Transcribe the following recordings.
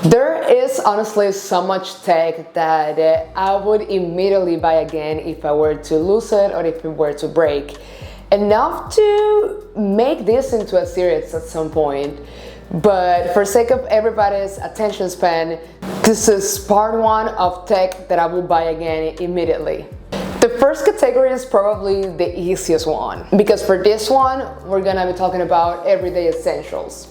There is honestly so much tech that I would immediately buy again if I were to lose it or if it were to break. Enough to make this into a series at some point. But for sake of everybody's attention span, this is part one of tech that I will buy again immediately. The first category is probably the easiest one, because for this one, we're gonna be talking about everyday essentials.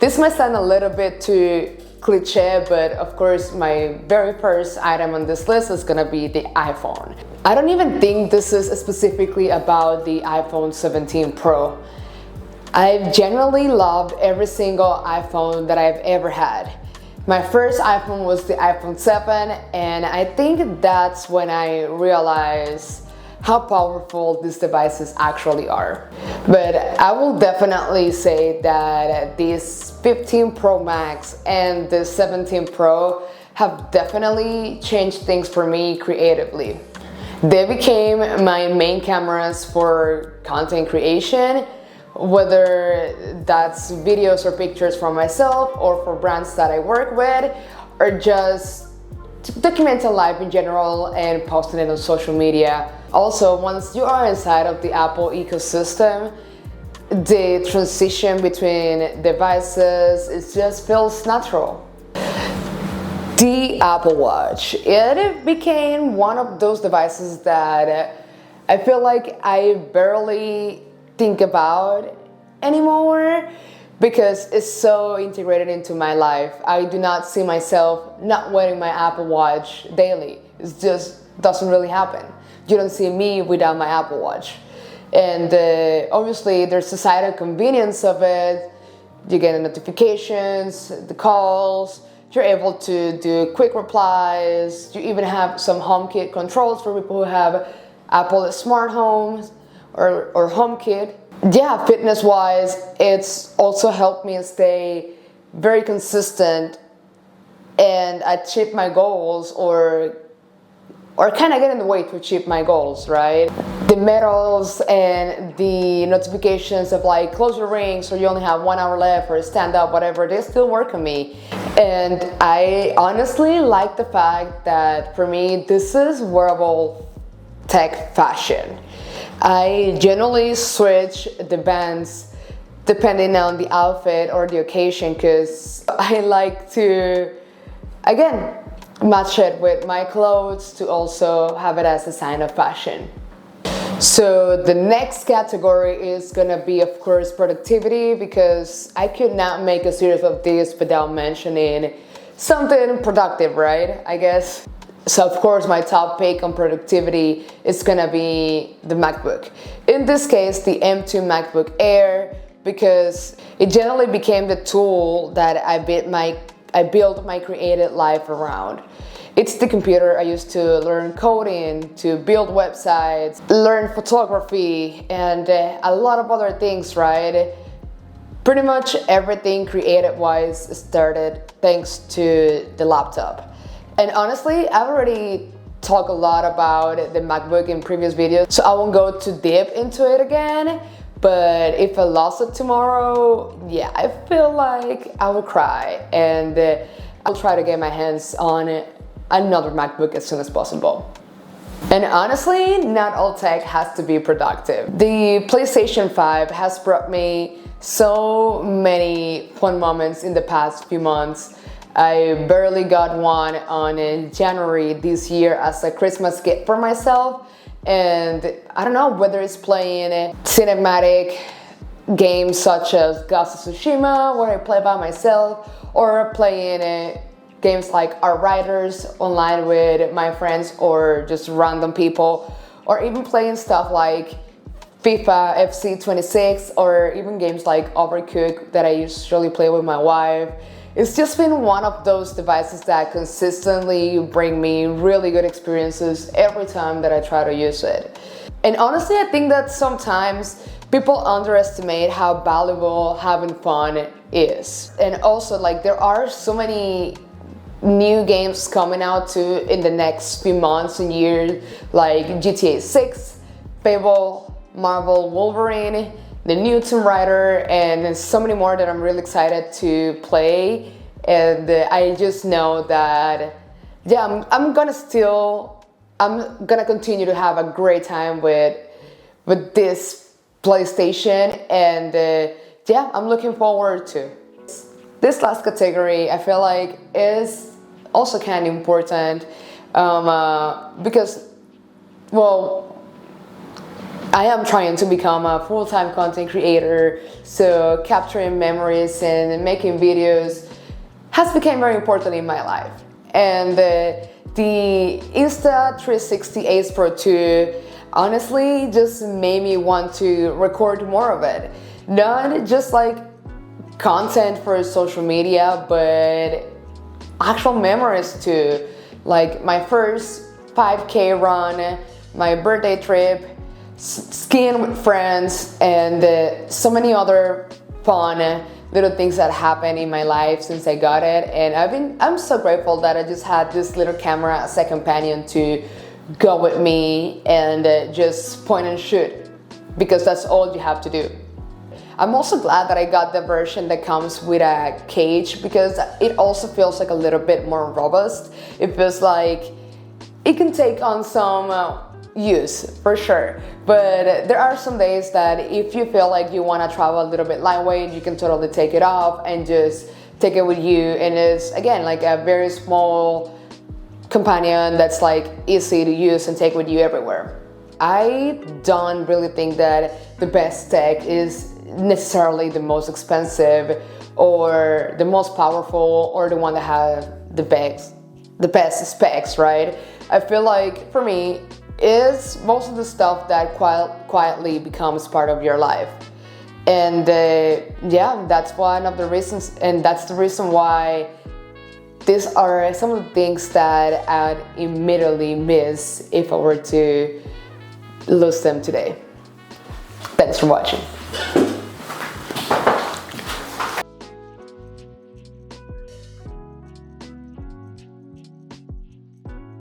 This might sound a little bit too cliche, but of course my very first item on this list is gonna be the iPhone. I don't even think this is specifically about the iPhone 17 Pro. I've generally loved every single iPhone that I've ever had. My first iPhone was the iPhone 7, and I think that's when I realized how powerful these devices actually are. But I will definitely say that these 15 Pro Max and the 17 Pro have definitely changed things for me creatively. They became my main cameras for content creation, whether that's videos or pictures for myself or for brands that I work with, or just documenting life in general and posting it on social media. Also, once you are inside of the Apple ecosystem, the transition between devices, it just feels natural. The Apple Watch, it became one of those devices that I feel like I barely think about anymore because it's so integrated into my life. I do not see myself not wearing my Apple Watch daily. It just doesn't really happen. You don't see me without my Apple Watch. And obviously there's the side of convenience of it. You get the notifications, the calls, you're able to do quick replies. You even have some HomeKit controls for people who have Apple smart homes or HomeKit. Yeah, fitness-wise, it's also helped me stay very consistent and achieve my goals or kind of get in the way to achieve my goals, right? The medals and the notifications of like close your rings or you only have 1 hour left or stand up, whatever, they still work on me. And I honestly like the fact that for me, this is wearable tech fashion. I generally switch the bands depending on the outfit or the occasion because I like to, again, match it with my clothes to also have it as a sign of fashion. So the next category is gonna be, of course, productivity, because I could not make a series of this without mentioning something productive, right? I guess. So of course my top pick on productivity is gonna be the MacBook. In this case, the M2 MacBook Air, because it generally became the tool that I built my creative life around. It's the computer I used to learn coding, to build websites, learn photography, and a lot of other things, right? Pretty much everything creative-wise started thanks to the laptop. And honestly, I've already talked a lot about the MacBook in previous videos, so I won't go too deep into it again. But if I lost it tomorrow, yeah, I feel like I will cry, and I'll try to get my hands on another MacBook as soon as possible. And honestly, not all tech has to be productive. The PlayStation 5 has brought me so many fun moments in the past few months. I barely got one on January this year as a Christmas gift for myself. And I don't know whether it's playing cinematic games such as Ghost of Tsushima, where I play by myself, or playing games like Outriders online with my friends or just random people, or even playing stuff like FIFA FC 26, or even games like Overcooked that I usually play with my wife. It's just been one of those devices that consistently bring me really good experiences every time that I try to use it. And honestly, I think that sometimes people underestimate how valuable having fun is. And also, like, there are so many new games coming out too in the next few months and years, like GTA 6, Fable, Marvel Wolverine, the new Tomb Raider, and so many more that I'm really excited to play and I just know that yeah, I'm gonna continue to have a great time with this PlayStation, and yeah, I'm looking forward to this last category. I feel like is also kind of important because, well, I am trying to become a full-time content creator, so capturing memories and making videos has become very important in my life. And the Insta 360 Ace Pro 2 honestly just made me want to record more of it. Not just like content for social media, but actual memories too. Like my first 5K run, my birthday trip, skiing with friends, and so many other fun little things that happened in my life since I got it. And I'm so grateful that I just had this little camera as a companion to go with me and just point and shoot, because that's all you have to do. I'm also glad that I got the version that comes with a cage, because it also feels like a little bit more robust. It feels like it can take on some use for sure, but there are some days that if you feel like you want to travel a little bit lightweight, you can totally take it off and just take it with you, and it's again like a very small companion that's like easy to use and take with you everywhere. I don't really think that the best tech is necessarily the most expensive or the most powerful or the one that has the best specs, right? I feel like for me is most of the stuff that quietly becomes part of your life. And yeah, that's one of the reasons, and that's the reason why these are some of the things that I'd immediately miss if I were to lose them today. Thanks for watching.